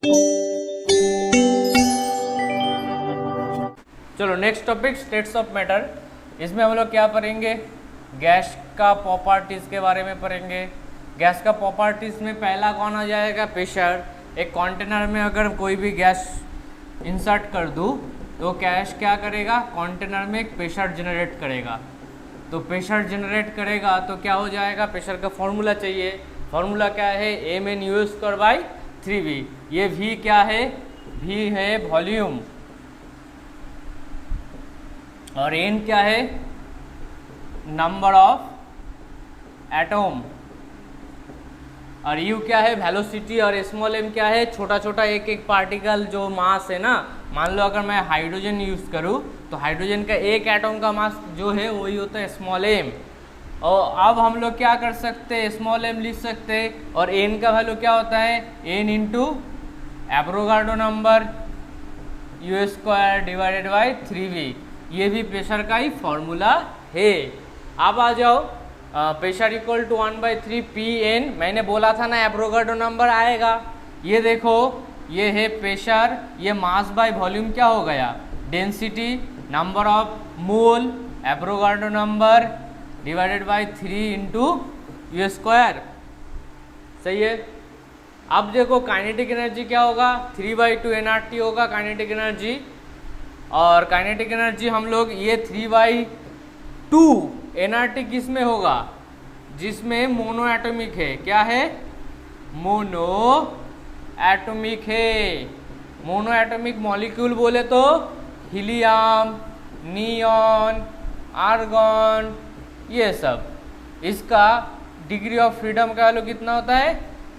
चलो next topic states of matter. इसमें हम लोग क्या पढ़ेंगे, गैस का प्रॉपर्टीज के बारे में पढ़ेंगे। गैस का प्रॉपर्टीज में पहला कौन आ जाएगा, प्रेशर। एक कंटेनर में अगर कोई भी गैस इंसर्ट कर दूँ तो गैस क्या करेगा, कंटेनर में एक प्रेशर जनरेट करेगा। तो प्रेशर जनरेट करेगा तो क्या हो जाएगा, प्रेशर का फॉर्मूला चाहिए। फॉर्मूला क्या है, mNu²/3V। ये V क्या है, V है वॉल्यूम, और N क्या है, नंबर ऑफ एटम, और U क्या है वेलोसिटी, और स्मॉल m क्या है छोटा छोटा एक एक पार्टिकल जो मास है ना। मान लो अगर मैं हाइड्रोजन यूज़ करूँ तो हाइड्रोजन का एक एटम का मास जो है वही होता है स्मॉल m। और अब हम लोग क्या कर सकते हैं, स्मॉल m लिख सकते हैं, और n का वैल्यू क्या होता है, n into Avogadro number U²/3V। ये भी प्रेशर का ही फॉर्मूला है। अब आ जाओ, प्रेशर इक्वल टू 1/3 Pn। मैंने बोला था ना एवोगाड्रो नंबर आएगा। ये देखो, ये है प्रेशर, ये मास बाय वॉल्यूम क्या हो गया, density, number of mole, Avogadro number divided by 3 into U²। सही है। अब देखो काइनेटिक एनर्जी क्या होगा, 3/2 nRT होगा काइनेटिक एनर्जी। और काइनेटिक एनर्जी हम लोग ये 3/2 nRT किस में होगा, जिसमें मोनो एटॉमिक है। क्या है, मोनो एटॉमिक है। मोनो एटॉमिक मॉलिक्यूल बोले तो हीलियम, नियॉन, आर्गन, ये सब। इसका डिग्री ऑफ फ्रीडम का वैल्यू कितना होता है,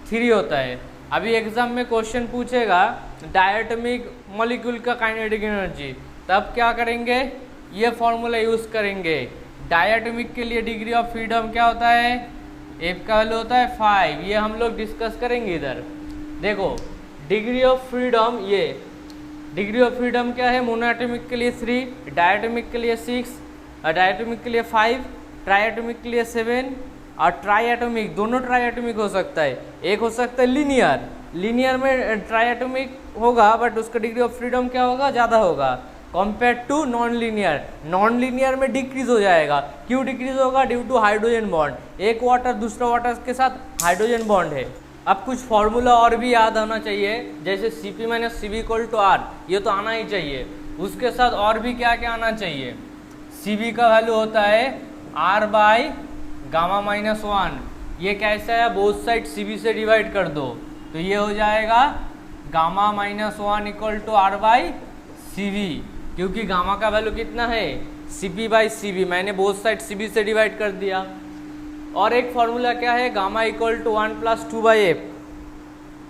3 होता है। अभी एग्जाम में क्वेश्चन पूछेगा डायटोमिक मॉलिक्यूल का काइनेटिक एनर्जी, तब क्या करेंगे, ये फॉर्मूला यूज करेंगे। डायटोमिक के लिए डिग्री ऑफ फ्रीडम क्या होता है, F का वैल्यू होता है 5। ये हम लोग डिस्कस करेंगे इधर। देखो डिग्री ऑफ फ्रीडम, ये डिग्री ऑफ फ्रीडम क्या है, मोनोएटॉमिक के लिए 3, डायटोमिक के लिए 6, डायटोमिक के लिए 5, ट्राइएटॉमिक के लिए 7, और ट्राइएटॉमिक, दोनों ट्राइएटॉमिक हो सकता है। एक हो सकता है लीनियर, लीनियर में ट्राइएटॉमिक होगा बट उसका डिग्री ऑफ फ्रीडम क्या होगा, ज़्यादा होगा compare to non linear. Non linear में डिक्रीज हो जाएगा। क्यों डिक्रीज होगा, ड्यू टू हाइड्रोजन बॉन्ड। एक वाटर दूसरा वाटर के साथ हाइड्रोजन बॉन्ड है। अब कुछ फॉर्मूला और भी याद आना चाहिए, जैसे Cp - Cv = R, ये तो आना ही चाहिए। उसके साथ और भी क्या क्या आना चाहिए, Cv का वैल्यू होता है R/γ-1। ये कैसा है, बोथ साइड Cv से डिवाइड कर दो तो ये हो जाएगा γ-1 = R/Cv, क्योंकि गामा का वैल्यू कितना है, Cp/Cv। मैंने बोथ साइड Cv से डिवाइड कर दिया। और एक फॉर्मूला क्या है, गामा = 1 + 2/f।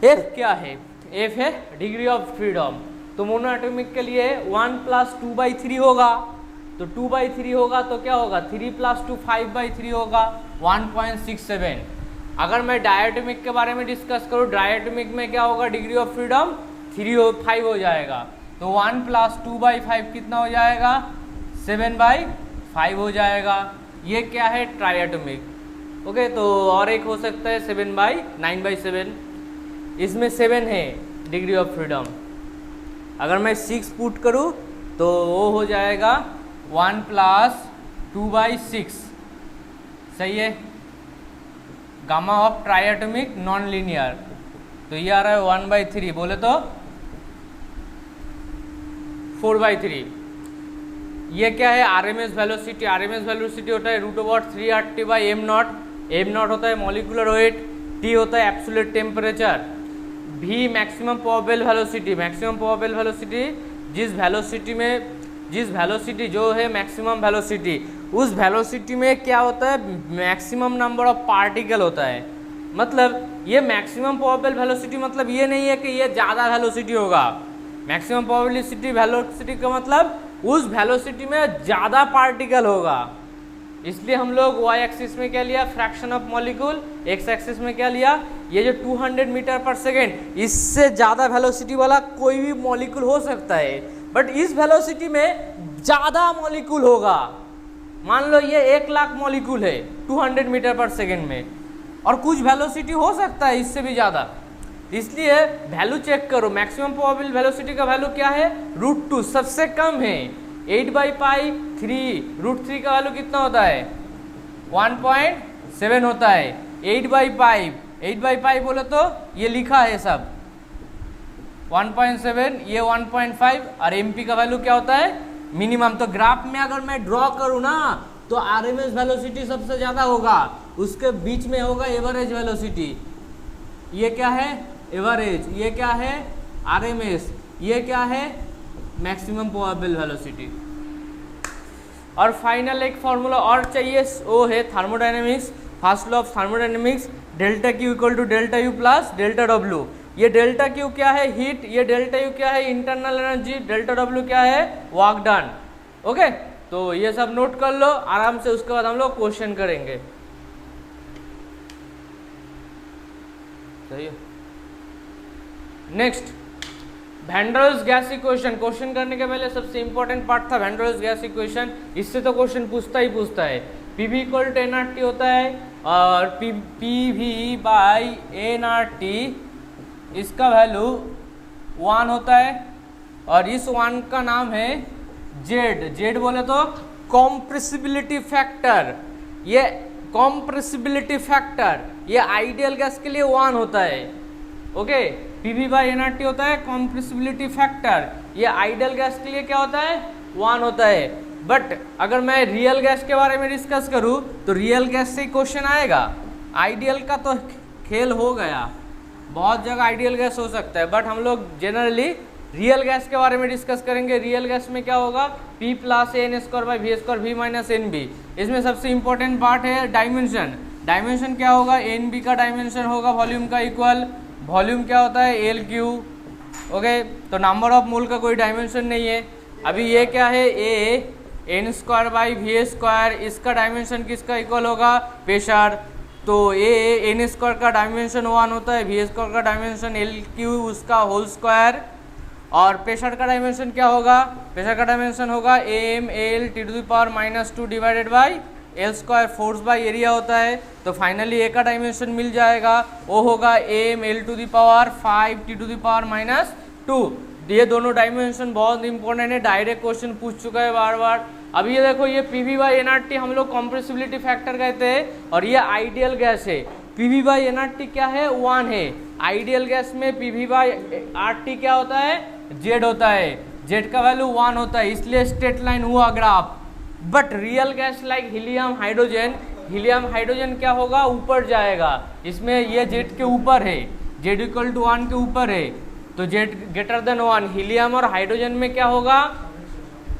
f क्या है, f है डिग्री ऑफ फ्रीडम। तो मोनोएटॉमिक के लिए 1 + 2/3 होगा, तो 2/3 होगा तो क्या होगा, 3 + 2 5/3 होगा, 1.67। अगर मैं डायटोमिक के बारे में डिस्कस करूँ, डायटोमिक में क्या होगा, डिग्री ऑफ फ्रीडम 5 हो जाएगा। तो 1 + 2/5 कितना हो जाएगा, 7/5 हो जाएगा। ये क्या है, ट्राइएटॉमिक। ओके, तो और एक हो सकता है 9/7। इसमें 7 है डिग्री ऑफ फ्रीडम। अगर मैं 6 पुट करूँ तो वो हो जाएगा 1 + 2/6। सही है। Gamma of triatomic non linear, तो ये आ रहा है 1/3, बोले तो 4/3। ये क्या है, RMS वेलोसिटी। RMS वेलोसिटी होता है √3RT/m0। m0 होता है मॉलिक्यूलर वेट, T होता है absolute temperature, V maximum probable velocity. Maximum probable velocity जिस वेलोसिटी जो है मैक्सिमम वेलोसिटी, उस वेलोसिटी में क्या होता है, मैक्सिमम नंबर ऑफ पार्टिकल होता है। मतलब ये मैक्सिमम प्रोबेबल वेलोसिटी मतलब ये नहीं है कि ये ज़्यादा वेलोसिटी होगा। मैक्सिमम प्रोबेबिलिटी वेलोसिटी का मतलब उस वेलोसिटी में ज़्यादा पार्टिकल होगा। इसलिए हम लोग y एक्सिस में क्या लिया, fraction of molecule, x axis में क्या लिया, ये जो 200 मीटर पर सेकेंड, इससे ज़्यादा वेलोसिटी वाला कोई भी मॉलिक्यूल हो सकता है, बट इस वेलोसिटी में ज़्यादा मॉलिक्यूल होगा। मान लो ये 1 लाख मॉलिक्यूल है 200 मीटर पर सेकेंड में, और कुछ वेलोसिटी हो सकता है इससे भी ज़्यादा। इसलिए वैल्यू चेक करो, मैक्सिमम प्रोबेबल वेलोसिटी का वैल्यू क्या है √2, सबसे कम है 8/3, √3 का वैल्यू कितना होता है 1.7 होता है, 8/5 बोले तो ये लिखा है सब 1.7, ये 1.5 और एमपी का वैल्यू क्या होता है मिनिमम। तो ग्राफ में अगर मैं ड्रॉ करूं ना तो आरएमएस वेलोसिटी सबसे ज्यादा होगा, उसके बीच में होगा एवरेज वेलोसिटी, ये क्या है एवरेज, ये क्या है आरएमएस, ये क्या है मैक्सिमम प्रोबेबल वेलोसिटी। और फाइनल एक फॉर्मूला और चाहिए, वो है thermodynamics, first law of thermodynamics, delta Q equal to delta U plus delta W. ये डेल्टा क्यू क्या है हीट, ये डेल्टा यू क्या है इंटरनल एनर्जी, डेल्टा डब्ल्यू क्या है वर्क डन। ओके, तो ये सब नोट कर लो आराम से, उसके बाद हम लोग क्वेश्चन करेंगे। सही है। Next van der Waals gas equation. Question करने के पहले सबसे इंपॉर्टेंट पार्ट था van der Waals gas equation, इससे तो क्वेश्चन पूछता ही पूछता है। पीवी इक्वल टू एनआरटी होता है और पीवी बाई एनआरटी इसका वैल्यू 1 होता है और इस 1 का नाम है जेड। जेड बोले तो कॉम्प्रेसिबिलिटी फैक्टर, ये कॉम्प्रेसिबिलिटी फैक्टर ये आइडियल गैस के लिए 1 होता है। ओके, पीवी बाई एनआरटी होता है कॉम्प्रेसिबिलिटी फैक्टर, ये आइडियल गैस के लिए क्या होता है 1 होता है। बट अगर मैं रियल गैस के बारे में डिस्कस करूं तो रियल गैस से क्वेश्चन आएगा, आइडियल का तो खेल हो गया, बहुत जगह आइडियल गैस हो सकता है, बट हम लोग जनरली रियल गैस के बारे में डिस्कस करेंगे। रियल गैस में क्या होगा P plus n² v minus NB। इसमें सबसे इंपॉर्टेंट पार्ट है डायमेंशन। डायमेंशन क्या होगा NB का डायमेंशन होगा वॉल्यूम का इक्वल, वॉल्यूम क्या होता है LQ। ओके, तो नंबर ऑफ मोल का कोई डायमेंशन नहीं है। अभी ये क्या है A n²/v², इसका डायमेंशन किसका इक्वल होगा प्रेशर, तो A n² का डायमेंशन 1 होता है, v² का डायमेंशन LQ उसका होल स्क्वायर, और प्रेशर का डायमेंशन क्या होगा, प्रेशर का डायमेंशन होगा m/L⁻² divided by L², force by area होता है। तो फाइनली ए का डायमेंशन मिल जाएगा, वो होगा m/L⁻⁵ ये दोनों डायमेंशन बहुत इंपॉर्टेंट है, डायरेक्ट क्वेश्चन पूछ चुका है बार बार। अब ये देखो ये पीवी बाई एनआरटी हम लोग कॉम्प्रेसिबिलिटी फैक्टर कहते हैं और ये आइडियल गैस है। पीवी बाई एनआरटी क्या है 1 है, आइडियल गैस में पीवी बाई आरटी क्या होता है जेड होता है, जेड का वैल्यू 1 होता है, इसलिए स्ट्रेट लाइन हुआ graph. But real gas like helium hydrogen क्या होगा ऊपर जाएगा, इसमें ये जेड के ऊपर है, जेड इक्वल टू 1 के ऊपर है, तो जेड ग्रेटर देन 1। हीलियम और हाइड्रोजन में क्या होगा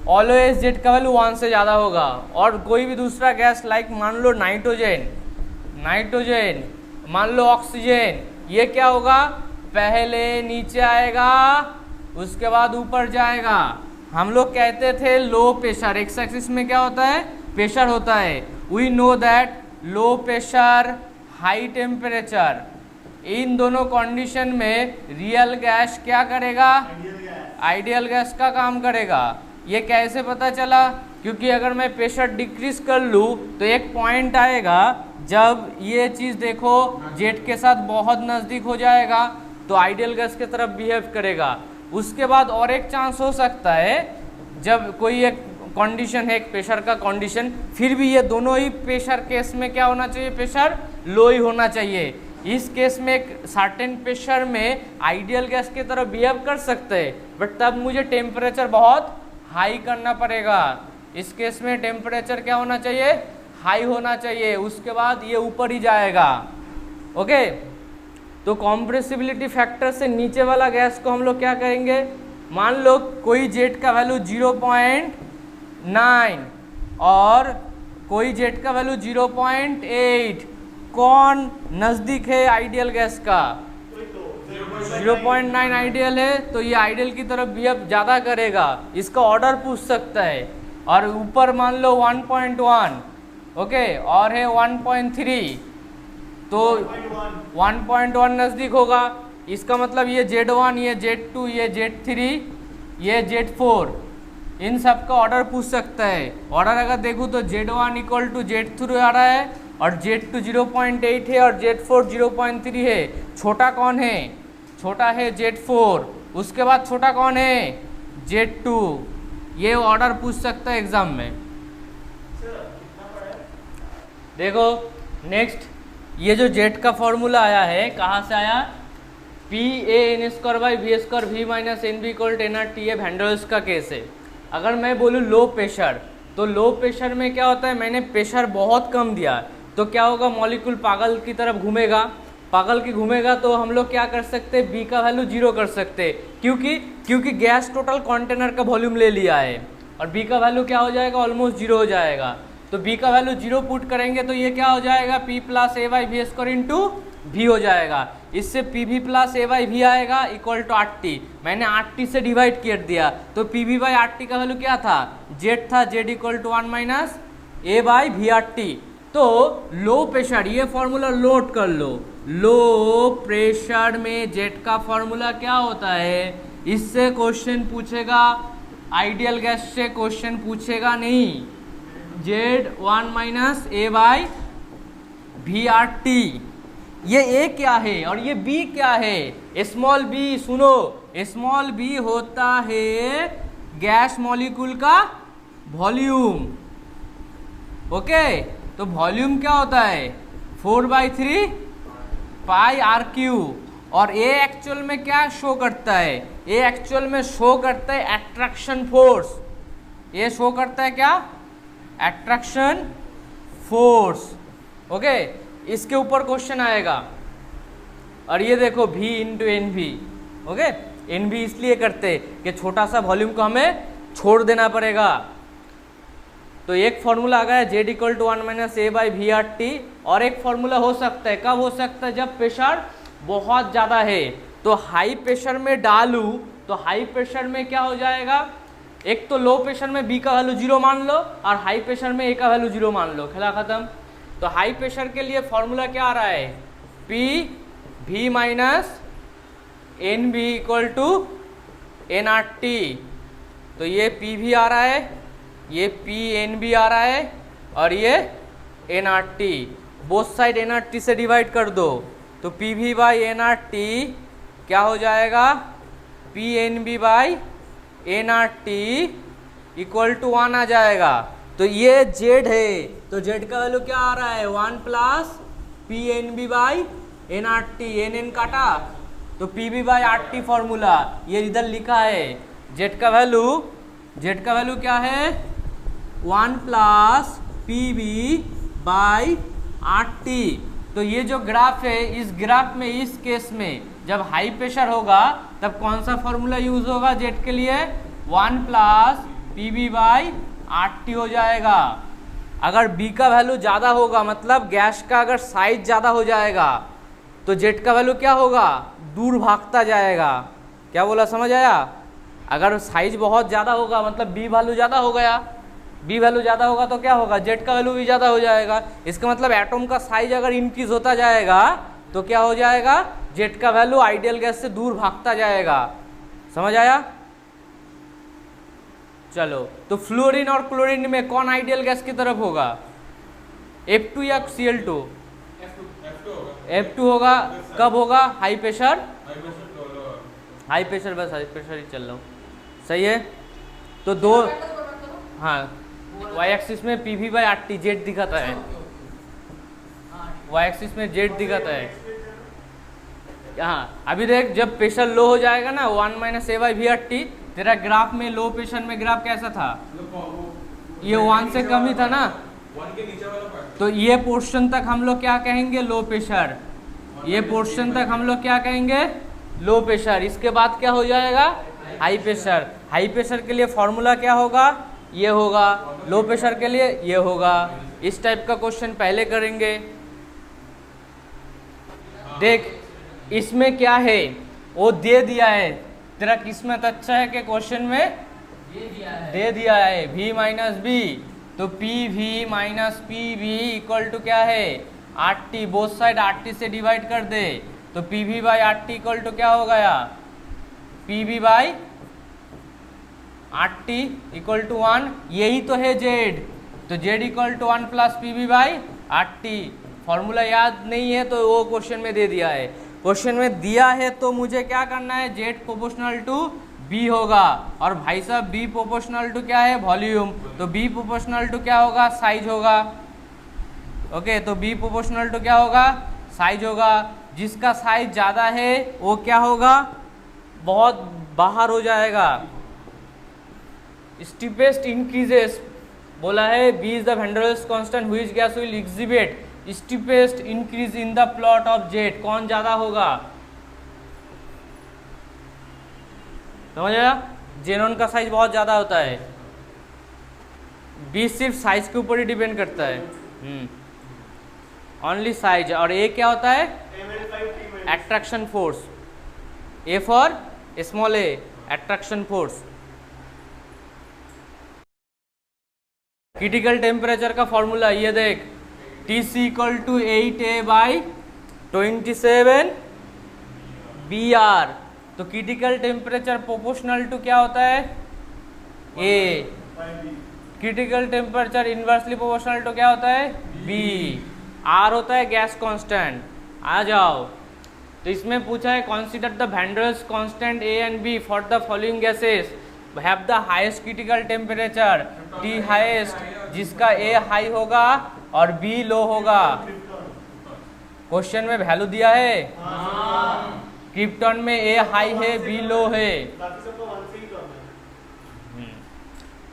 ऑलवेज जेड का वैल्यू 1 से ज़्यादा होगा। और कोई भी दूसरा गैस लाइक मान लो नाइट्रोजन, मान लो ऑक्सीजन, ये क्या होगा पहले नीचे आएगा उसके बाद ऊपर जाएगा। हम लोग कहते थे लो प्रेशर, एक्स एक्सिस में क्या होता है प्रेशर होता है। We know that low pressure high temperature, इन दोनों कंडीशन में रियल गैस क्या करेगा आइडियल गैस का काम करेगा। ये कैसे पता चला, क्योंकि अगर मैं प्रेशर डिक्रीज कर लूँ तो एक पॉइंट आएगा जब ये चीज़ देखो जेट के साथ बहुत नज़दीक हो जाएगा तो आइडियल गैस की तरफ बिहेव करेगा। उसके बाद और एक चांस हो सकता है जब कोई एक कंडीशन है, एक प्रेशर का कंडीशन, फिर भी ये दोनों ही प्रेशर केस में क्या होना चाहिए प्रेशर लो ही होना चाहिए। इस केस में एक सर्टेन प्रेशर में आइडियल गैस की तरफ बिहेव कर सकते हैं, बट तब मुझे टेम्परेचर बहुत हाई करना पड़ेगा। इस केस में टेम्परेचर क्या होना चाहिए हाई होना चाहिए, उसके बाद ये ऊपर ही जाएगा। ओके, तो कॉम्प्रेसिबिलिटी फैक्टर से नीचे वाला गैस को हम लोग क्या करेंगे, मान लो कोई जेट का वैल्यू 0.9 और कोई जेट का वैल्यू 0.8, कौन नज़दीक है आइडियल गैस का 0.9 आइडियल है, तो ये आइडियल की तरफ बिहेव ज़्यादा करेगा, इसका ऑर्डर पूछ सकता है। और ऊपर मान लो 1.1 ओके और है 1.3, तो 1.1 नज़दीक होगा, इसका मतलब ये Z1, ये Z2, ये Z3, ये Z4, इन सब का ऑर्डर पूछ सकता है। ऑर्डर अगर देखूँ तो Z1 इक्वल टू Z3 आ रहा है और Z2 0.8 है और Z4 0.3 है। छोटा कौन है छोटा है Z4, उसके बाद छोटा कौन है Z2। ये ऑर्डर पूछ सकता है एग्जाम में। देखो नेक्स्ट, ये जो Z का फॉर्मूला आया है कहाँ से आया, P A N square by V square V minus N B equal to N R T, है वैंडरवाल्स का केस है। अगर मैं बोलूँ लो प्रेशर, तो लो प्रेशर में क्या होता है, मैंने प्रेशर बहुत कम दिया तो क्या होगा, मॉलिक्यूल पागल की तरफ घूमेगा, पागल की घूमेगा तो हम लोग क्या कर सकते हैं, बी का वैल्यू 0 कर सकते हैं, क्योंकि गैस टोटल कंटेनर का वॉल्यूम ले लिया है और बी का वैल्यू क्या हो जाएगा, ऑलमोस्ट 0 हो जाएगा। तो बी का वैल्यू 0 पुट करेंगे तो ये क्या हो जाएगा, P plus A by V square into V हो जाएगा। इससे P V plus A by V आएगा इक्वल टू 8T, मैंने 8T से डिवाइड कर दिया तो पी वी बाई 8T का वैल्यू क्या था, जेड था, Z equal to 1 minus A by V 8T। तो लो प्रेशर, ये फॉर्मूला नोट कर लो, लो प्रेशर में जेट का फॉर्मूला क्या होता है, इससे क्वेश्चन पूछेगा, आइडियल गैस से क्वेश्चन पूछेगा नहीं। Z 1 minus A by V R T, ये ए क्या है और ये बी क्या है, स्मॉल बी। सुनो, स्मॉल बी होता है गैस मॉलिक्यूल का वॉल्यूम। ओके, तो वॉल्यूम क्या होता है 4/3 पाई आर क्यू, और ए एक्चुअल में क्या शो करता है, ए एक्चुअल में शो करता है अट्रैक्शन फोर्स। ये शो करता है क्या, अट्रैक्शन फोर्स। ओके, इसके ऊपर क्वेश्चन आएगा। और ये देखो V into N V. Okay, N V इसलिए करते कि छोटा सा वॉल्यूम को हमें छोड़ देना पड़ेगा। तो एक फॉर्मूला आ गया Z equal to 1 minus A by V R T, और एक फॉर्मूला हो सकता है, कब हो सकता है, जब प्रेशर बहुत ज़्यादा है। तो हाई प्रेशर में डालूँ तो हाई प्रेशर में क्या हो जाएगा, एक तो लो प्रेशर में बी का वैल्यू 0 मान लो और हाई प्रेशर में ए का वैल्यू 0 मान लो, खेला खत्म। तो हाई प्रेशर के लिए फॉर्मूला क्या आ रहा है, P V minus N B equal to N R T. तो ये पी वी आ रहा है, ये पी एन बी आ रहा है और ये N R T, both side N R T से डिवाइड कर दो। तो P V by N R T क्या हो जाएगा, P N B by N R T equal to 1 आ जाएगा। तो ये जेड है, तो जेड का वैल्यू क्या आ रहा है, 1 plus P N B by N R T, N N काटा तो P B by R T formula ये इधर लिखा है। जेड का वैल्यू क्या है, 1 plus P B by R T. तो ये जो ग्राफ है, इस ग्राफ में, इस केस में जब हाई प्रेशर होगा तब कौन सा फॉर्मूला यूज होगा जेड के लिए, 1 plus P B by R T हो जाएगा। अगर बी का वैल्यू ज़्यादा होगा, मतलब गैस का अगर साइज ज़्यादा हो जाएगा तो जेड का वैल्यू क्या होगा, दूर भागता जाएगा। क्या बोला, समझ आया। अगर साइज बहुत ज़्यादा होगा मतलब बी वैल्यू ज़्यादा हो गया, बी वैल्यू ज़्यादा होगा तो क्या होगा, जेड का वैल्यू भी ज़्यादा हो जाएगा। इसका मतलब एटम का साइज अगर इंक्रीज होता जाएगा तो क्या हो जाएगा, जेड का वैल्यू आइडियल गैस से दूर भागता जाएगा। समझ आया। चलो, तो फ्लोरीन और क्लोरीन में कौन आइडियल गैस की तरफ होगा, F2 या Cl2, F2 होगा। कब होगा, हाई प्रेशर, हाई प्रेशर, बस हाई प्रेशर ही चल रहा हूँ, सही है। तो दो, हाँ, वाई एक्सिस में P V by R T Z दिखाता है, वाई एक्सिस में जेड दिखाता है। हाँ, अभी देख, जब प्रेशर लो हो जाएगा ना, 1 minus A by V R T, तेरा ग्राफ में लो प्रेशर में ग्राफ कैसा था, ये 1 से कम ही था ना, 1 के नीचे वाला पार्ट। तो ये पोर्शन तक हम लोग क्या कहेंगे, लो प्रेशर। ये पोर्शन तक हम लोग क्या कहेंगे, लो प्रेशर। इसके बाद क्या हो जाएगा, हाई प्रेशर। हाई प्रेशर के लिए फॉर्मूला क्या होगा, ये होगा। लो प्रेशर के लिए ये होगा। इस टाइप का क्वेश्चन पहले करेंगे। देख, इसमें क्या है, वो दे दिया है। तेरा किस्मत अच्छा है कि क्वेश्चन में दे दिया है v माइनस बी, तो P V minus P V equal to क्या है, R T. Both side R T से डिवाइड कर दे, तो P V by R T equal to क्या हो गया, P V by R T equal to 1। यही तो है जेड, तो Z equal to 1 plus P V by R T. Formula याद नहीं है तो वो क्वेश्चन में दे दिया है। क्वेश्चन में दिया है तो मुझे क्या करना है, जेड प्रोपोर्शनल टू बी होगा, और भाई साहब बी प्रोपोर्शनल टू क्या है, वॉल्यूम, तो बी प्रोपोर्शनल टू क्या होगा, साइज होगा। ओके, तो बी प्रोपोर्शनल टू क्या होगा, साइज होगा। जिसका साइज ज़्यादा है वो क्या होगा, बहुत बाहर हो जाएगा। स्टीपेस्ट इंक्रीजेस बोला है, B is the van der Waals constant which gas will exhibit steepest increase in the plot of Z. कौन ज्यादा होगा, समझ आया, जेनॉन का साइज बहुत ज्यादा होता है, बी सिर्फ साइज के ऊपर ही डिपेंड करता है, ओनली साइज। और ए क्या होता है, attraction force, a for small a, attraction force. Critical temperature का फॉर्मूला ये देख, TC equal to 8A/27 BR। तो क्रिटिकल टेम्परेचर प्रोपोर्शनल टू क्या होता है, A। Critical temperature inversely proportional to क्या होता है, B। R होता है गैस कांस्टेंट। आ जाओ, तो इसमें पूछा है consider the van der Waals constant A and B for the following gases have the highest critical temperature, T highest, जिसका A हाई होगा और B लो होगा। क्वेश्चन में वैल्यू दिया है, क्रिप्टॉन में A हाई है, B लो है,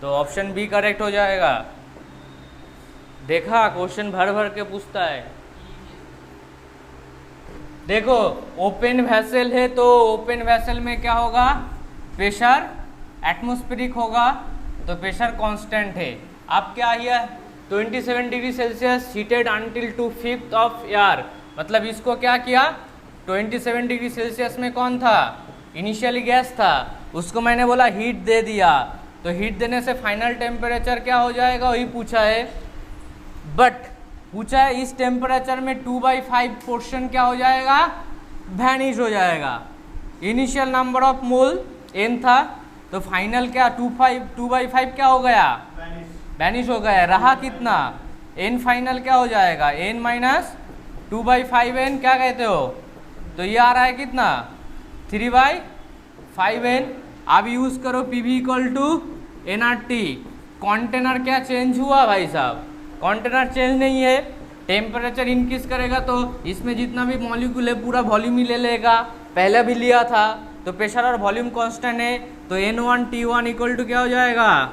तो ऑप्शन बी करेक्ट हो जाएगा। देखा, क्वेश्चन भर भर के पूछता है। देखो, ओपन वेसल है तो ओपन वेसल में क्या होगा, प्रेशर एटमॉस्फेरिक होगा, तो प्रेशर कांस्टेंट है। अब क्या है, 27 degree Celsius heated until 2/5 of air, मतलब इसको क्या किया, 27 डिग्री सेल्सियस में कौन था, इनिशियली गैस था, उसको मैंने बोला हीट दे दिया, तो हीट देने से फाइनल टेम्परेचर क्या हो जाएगा, वही पूछा है। बट पूछा है इस टेम्परेचर में 2/5 पोर्शन क्या हो जाएगा, वैनिश हो जाएगा। Initial number of mole n था, तो फाइनल क्या 2/5 क्या हो गया, वैनिश हो गया। रहा कितना, n फाइनल क्या हो जाएगा, n माइनस 2/5n, क्या कहते हो, तो ये आ रहा है कितना, 3/5n। अब यूज करो PV equal to nRT। Container क्या चेंज हुआ भाई साहब, कंटेनर चेंज नहीं है, टेम्परेचर इंक्रीज करेगा तो इसमें जितना भी मॉलिक्यूल है पूरा वॉल्यूम ही ले लेगा, पहले भी लिया था, तो प्रेशर और वॉल्यूम कांस्टेंट है, तो N1 T1 इक्वल टू क्या हो जाएगा,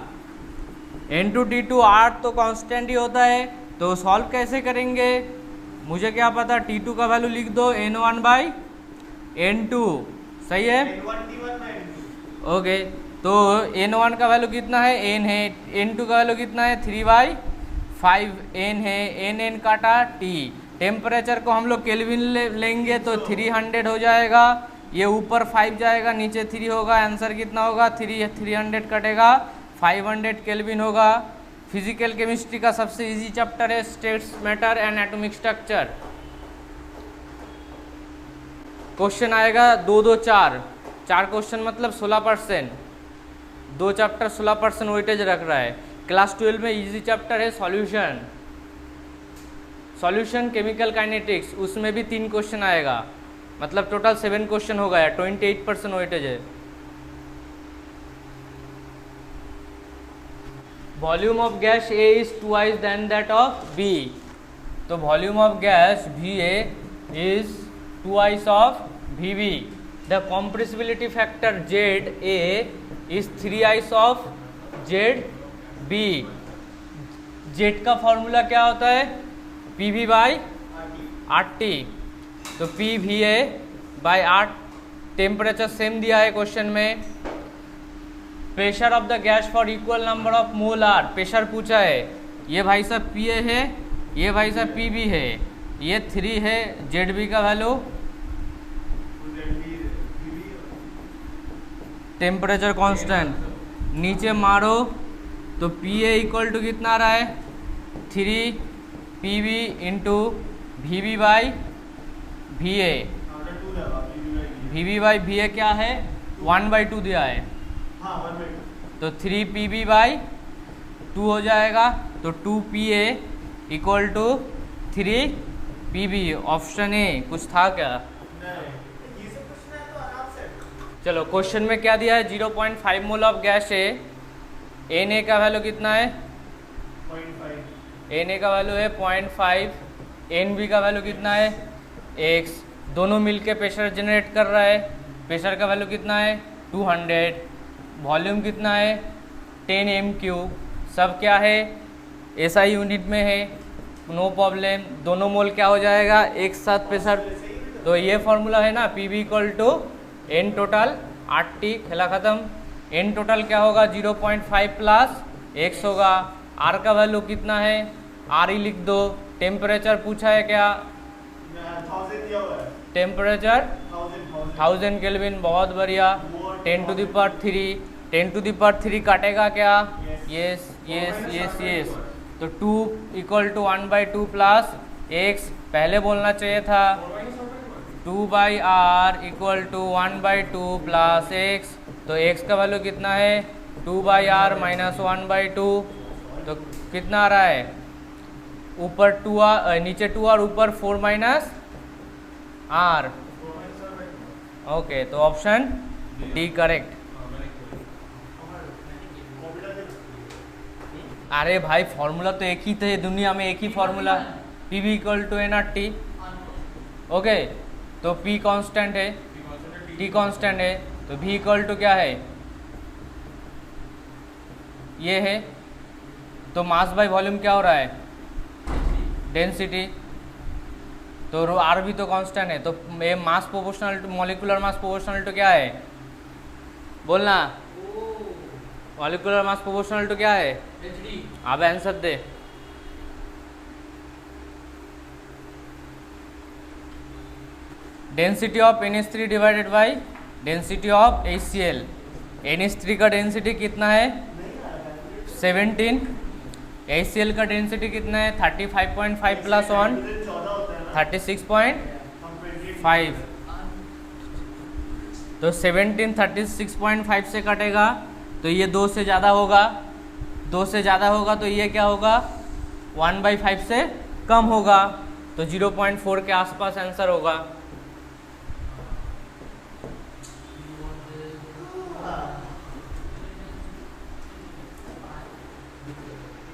N2 T2। R तो कांस्टेंट ही होता है, तो सॉल्व कैसे करेंगे, मुझे क्या पता, T2 का वैल्यू लिख दो N1/N2, सही है, ओके। तो N1 का वैल्यू कितना है, n है, N2 का वैल्यू कितना है, 3/5n है, n काटा T। टेम्परेचर को हम लोग केल्विन लेंगे तो 300 हो जाएगा, ये ऊपर 5 जाएगा, नीचे 3 होगा, आंसर कितना होगा, 300 कटेगा, 500 केल्विन होगा। फिजिकल केमिस्ट्री का सबसे इजी चैप्टर है states matter and atomic structure. Question आएगा 2 2 4 क्वेश्चन, मतलब 16%, 2 चैप्टर 16% वेटेज रख रहा है। क्लास 12 में इजी चैप्टर है सॉल्यूशन केमिकल काइनेटिक्स, उसमें भी 3 क्वेश्चन आएगा, मतलब टोटल 7 क्वेश्चन हो गया, 28% वेटेज है। Volume of gas A is twice than that of B, तो volume of gas VA is twice of VB। The compressibility factor ZA is 3 of ZB। Z का formula क्या होता है, PV/RT, तो PVA/R। Temperature same दिया है question में। Pressure of the gas for equal number of mole are, pressure पूछा है, ये भाई साहब PA है, ये भाई साहब PB है, ये 3 है, ZB का वैल्यू, टेम्परेचर कांस्टेंट, नीचे मारो तो PA इक्वल टू कितना आ रहा है, 3 PV इंटू VB/VA। VB/VA क्या है, 1/2 दिया है, तो 3 PB/2 हो जाएगा, तो 2 PA equal to 3 PB। Option A कुछ था क्या, चलो क्वेश्चन में क्या दिया है, 0.5 मोल ऑफ गैस है, एन ए का वैल्यू कितना है 0.5, एन ए का वैल्यू है 0.5, एन बी का वैल्यू कितना है x, दोनों मिलके प्रेशर जनरेट कर रहा है, प्रेशर का वैल्यू कितना है 200, वॉल्यूम कितना है 10 m3, सब क्या है SI यूनिट में है, नो प्रॉब्लम, दोनों मोल क्या हो जाएगा एक साथ प्रेशर। तो ये फॉर्मूला है ना P V equal to n total 8T, खेला ख़त्म। एन टोटल क्या होगा 0.5 प्लस x होगा, R का वैल्यू कितना है R ही लिख दो, टेम्परेचर पूछा है क्या 1000 दिया हुआ है, टेम्परेचर 1000 केल्विन, बहुत बढ़िया। 10 to the power 3, 10 to the power 3 काटेगा क्या, यस यस यस यस, तो 2 इक्वल टू 1/2 प्लस x, पहले बोलना चाहिए था 2/r equal to 1/2 plus x, तो x का वैल्यू कितना है 2/r माइनस 1/2, तो कितना आ रहा है ऊपर 2r, नीचे 2r, ऊपर 4 माइनस r, ओके, तो ऑप्शन डी करेक्ट। अरे भाई फॉर्मूला तो एक ही थे दुनिया में, एक ही formula, P V equal to N R T, okay, तो P कांस्टेंट है, T कांस्टेंट है, तो V इक्वल टू क्या है ये है, तो मास बाय वॉल्यूम क्या हो रहा है डेंसिटी, तो R भी तो कांस्टेंट है, तो ये mass proportional to molecular mass proportional to क्या है, बोलना मॉलिक्यूलर मास प्रोपोर्शनल टू क्या है, अब answer they. Density of NH3 divided by density of HCl, NH3 का डेंसिटी कितना है 17, HCl का डेंसिटी कितना है 35.5 प्लस 1 36.5, तो 17 36.5 से कटेगा तो ये 2 से ज़्यादा होगा, 2 से ज़्यादा होगा तो ये क्या होगा 1/5 से कम होगा, तो 0.4 के आसपास आंसर होगा।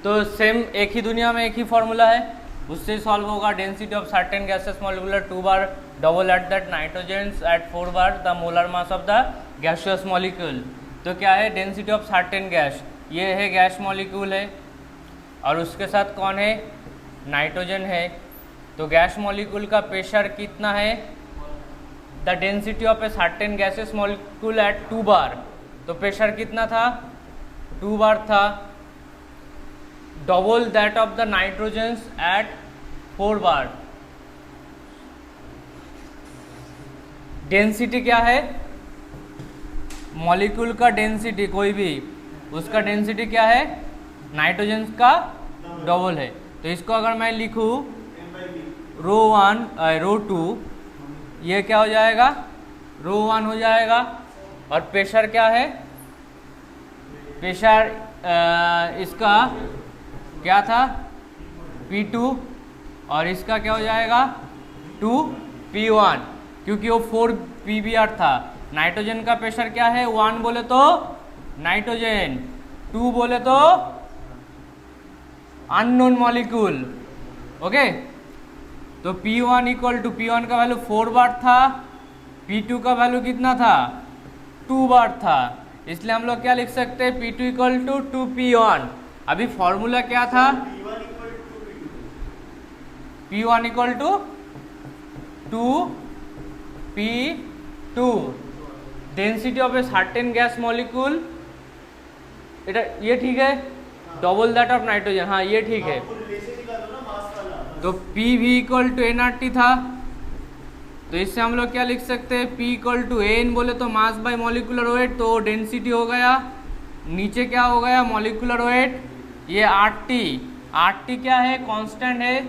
तो सेम एक ही दुनिया में एक ही फॉर्मूला है, उससे सॉल्व होगा। Density of certain gases molecular 2 bar double at that nitrogen's at 4 bar the molar mass of the gaseous molecule. तो क्या है डेंसिटी ऑफ सर्टेन गैस, ये है गैस मॉलिक्यूल है और उसके साथ कौन है नाइट्रोजन है, तो गैस मॉलिक्यूल का प्रेशर कितना है, the density of a certain gases molecule at 2 bar, तो प्रेशर कितना था 2 बार था, double that of the nitrogen's at 4 bar. Density क्या है मॉलिक्यूल का डेंसिटी, कोई भी उसका डेंसिटी क्या है नाइट्रोजन का डबल है, तो इसको अगर मैं लिखूँ ρ1 ρ2, ये क्या हो जाएगा ρ1 हो जाएगा, और प्रेशर क्या है प्रेशर इसका क्या था P2 और इसका क्या हो जाएगा 2P1, क्योंकि वो 4 PBr था। नाइट्रोजन का प्रेशर क्या है 1 बोले तो नाइट्रोजन, 2 बोले तो अननोन मॉलिक्यूल, ओके। तो P1 इक्वल टू P1 का वैल्यू 4 बार था, P2 का वैल्यू कितना था 2 बार था, इसलिए हम लोग क्या लिख सकते हैं P2 इक्वल टू 2P1। अभी फॉर्मूला क्या था P1 equal to 2P2, density of a certain gas molecule, ये ठीक है, डबल दैट ऑफ नाइट्रोजन, हाँ ये ठीक है। तो PV इक्वल टू nRT था, तो इससे हम लोग क्या लिख सकते हैं P इक्वल टू N बोले तो मास बाय मॉलिक्यूलर वेट, तो डेंसिटी हो गया, नीचे क्या हो गया मॉलिक्यूलर वेट, ये RT क्या है कांस्टेंट है,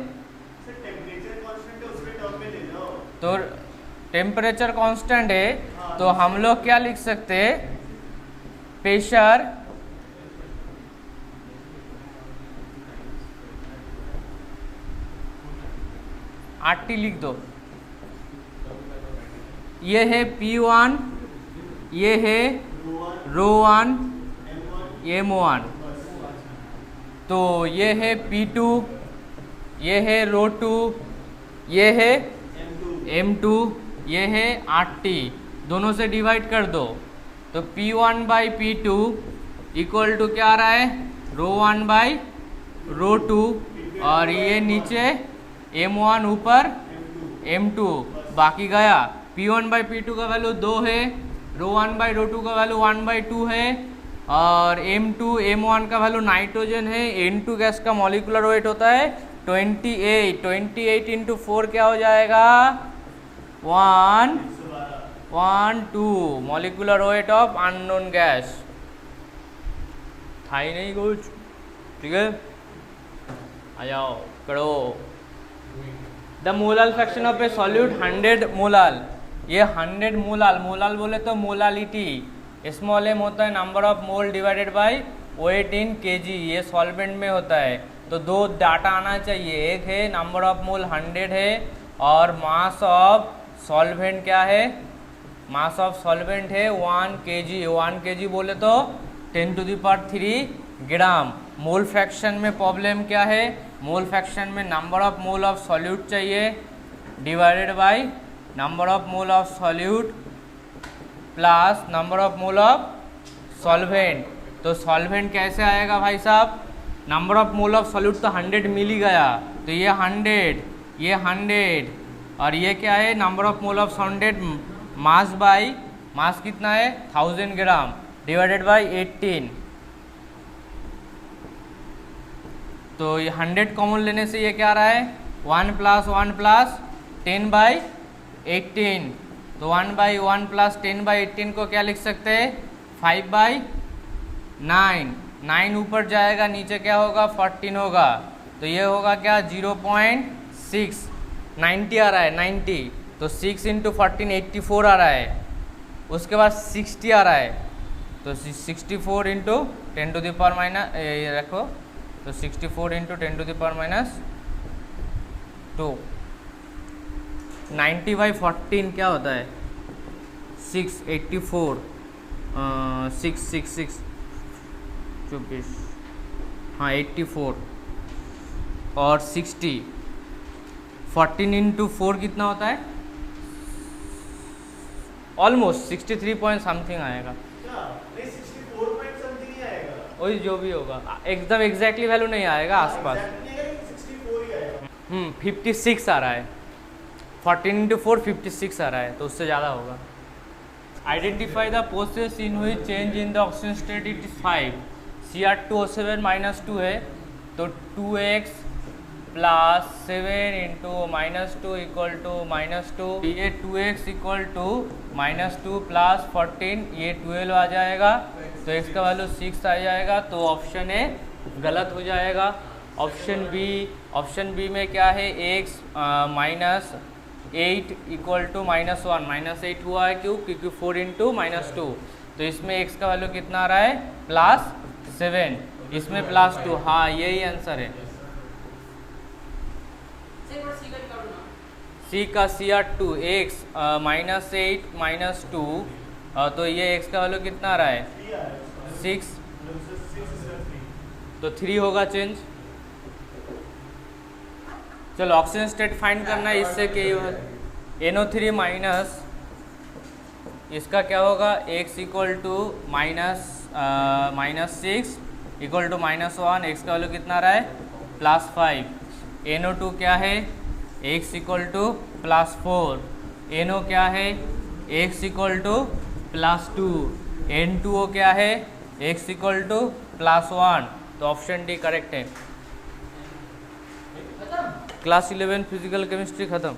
तो टेम्परेचर कांस्टेंट है, तो हम लोग क्या लिख सकते हैं प्रेशर RT लिख दो, ये है P1 ये है रो वन M1, तो ये है P2, ये है रो 2, ये है M2, ये है RT, दोनों से डिवाइड कर दो तो P1 by P2 equal to क्या आ रहा है, रो 1 बाई रो 2, और ये नीचे M1 ऊपर M2, बाकी गया। P1 बाई P2 का वैल्यू 2 है, रो 1 बाई रो 2 का वैल्यू 1 बाई 2 है, और M2 M1 का वैल्यू नाइट्रोजन है। N2 गैस का मॉलिक्यूलर वेट होता है 28 इंटू 4 क्या हो जाएगा, 112 molecular weight of unknown gas, था ही नहीं कुछ, ठीक है। आ जाओ करो। The molal fraction of A solute 100 molal, ये 100 मोलाल, मोलाल बोले तो मोलालिटी, स्मॉल m होता है number of mole divided by weight in KG, ये सॉल्वेंट में होता है। तो दो डाटा आना चाहिए, एक है नंबर ऑफ मोल 100 है और मास ऑफ सॉल्वेंट क्या है, मास ऑफ सॉल्वेंट है 1 kg, 1 kg बोले तो 10⁻³ ग्राम। मोल फ्रैक्शन में प्रॉब्लम क्या है, मोल फ्रैक्शन में number of mole of solute चाहिए divided by number of mole of solute plus number of mole of solvent. तो सॉल्वेंट कैसे आएगा भाई साहब, number of mole of solute तो 100 मिल ही गया, तो ये 100, ये 100, और ये क्या है number of mole of solvent, mass by mass कितना है 1000 ग्राम डिवाइडेड बाई 18। तो ये 100 कॉमन लेने से ये क्या आ रहा है 1 + 1 + 10/18, तो 1/1 + 10/18 को क्या लिख सकते हैं 5/9, 9 ऊपर जाएगा नीचे क्या होगा 14 होगा, तो ये होगा क्या 0.6, 90 आ रहा है 90, तो 6 × 14 84 आ रहा है, उसके बाद 60 आ रहा है, तो 64 × 10⁻⁻, ये रखो, तो 64 × 10⁻², 90/14 क्या होता है 684, 666 24, हाँ 84, और 60, 14 × 4 कितना होता है ऑलमोस्ट 63 पॉइंट समथिंग आएगा, नहीं 64 पॉइंट समथिंग ही आएगा, वही जो भी होगा, एकदम एग्जैक्टली वैल्यू नहीं आएगा आसपास। 64 ही आएगा। 56 आ रहा है, 14 × 4 56 आ रहा है, तो उससे ज़्यादा होगा। आइडेंटिफाई द प्रोसेस इन हुई change in the oxygen state it is 5, Cr2O7 -2 है, तो 2x + 7 × -2 = -2, ये 2x = -2 + 14, ये 12 आ जाएगा, तो x का वैल्यू 6 आ जाएगा, तो ऑप्शन ए गलत हो जाएगा। ऑप्शन बी में क्या है x -8 = -1, -8 हुआ है क्योंकि 4 × -2, तो इसमें x का वैल्यू कितना आ रहा है +7, इसमें +2, हाँ यही आंसर है। C का Cr2 x -8 -2, तो ये x का वैल्यू कितना आ रहा है 6, तो 3 होगा चेंज। चलो ऑक्सीजन स्टेट फाइंड करना है, इससे क्या NO3 माइनस इसका क्या होगा x = -6 = -1, x का वैल्यू कितना आ रहा है +5। NO2 क्या है x = +4, NO क्या है x = +2, N2O क्या है x = +1, तो ऑप्शन डी करेक्ट है। क्लास 11 फिजिकल केमिस्ट्री खत्म।